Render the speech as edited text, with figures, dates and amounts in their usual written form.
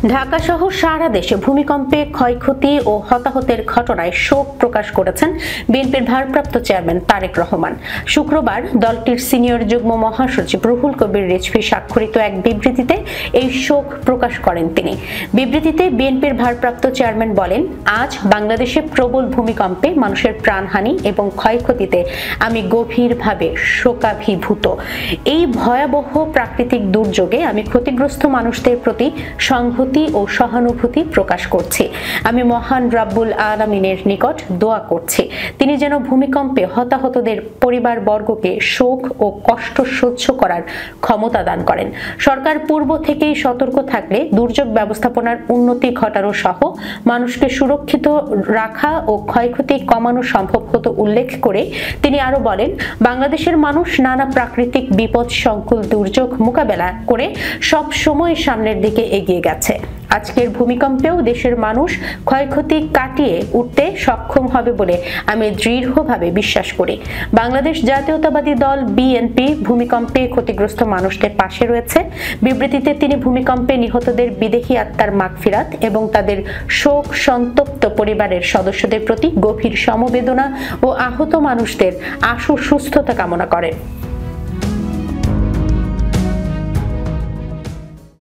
ঢাকা সহ সারা দেশে ভূমিকম্পে ক্ষয়ক্ষতি ও হতাহতের ঘটনায় শোক প্রকাশ করেছেন বিএনপির ভারপ্রাপ্ত চেয়ারম্যান তারেক রহমান। শুক্রবার দলটির সিনিয়র যুগ্ম মহাসচিব রুহুল কবির রিজভী স্বাক্ষরিত এক বিবৃতিতে এই শোক প্রকাশ করেন তিনি। বিবৃতিতে বিএনপির ভারপ্রাপ্ত চেয়ারম্যান বলেন, আজ বাংলাদেশে প্রবল ভূমিকম্পে মানুষের প্রাণহানি এবং ক্ষয়ক্ষতিতে আমি গভীরভাবে শোকাভিভূত। এই ভয়াবহ প্রাকৃতিক দুর্যোগে আমি ক্ষতিগ্রস্ত মানুষদের প্রতি সংহতি ও সহানুভূতি প্রকাশ করছি। আমি মহান রাব্বুল আলামিনের নিকট দোয়া করছি তিনি যেন ভূমিকম্পে হতাহতদের পরিবারবর্গকে শোক ও কষ্ট সহ্য করার ক্ষমতা দান করেন। সরকার পূর্ব থেকেই সতর্ক থাকলে দুর্যোগ ব্যবস্থাপনার উন্নতি ঘটানো সহ মানুষকে সুরক্ষিত রাখা ও ক্ষয়ক্ষতি কমানো সম্ভব হতো উল্লেখ করে তিনি আরো বলেন, বাংলাদেশের মানুষ নানা প্রাকৃতিক বিপদ সংকুল দুর্যোগ মোকাবেলা করে সব সময় সামনের দিকে এগিয়ে গেছে। আজকের ভূমিকম্পেও দেশের মানুষ ক্ষয়ক্ষতি কাটিয়ে উঠতে সক্ষম হবে বলে আমি দৃঢ়ভাবে বিশ্বাস করি। বাংলাদেশ জাতীয়তাবাদী দল বিএনপি ভূমিকম্পে ক্ষতিগ্রস্ত মানুষদের পাশে রয়েছে। বিবৃতিতে তিনি ভূমিকম্পে নিহতদের বিদেহী আত্মার মাগফিরাত এবং তাদের শোক সন্তপ্ত পরিবারের সদস্যদের প্রতি গভীর সমবেদনা ও আহত মানুষদের আশু সুস্থতা কামনা করেন।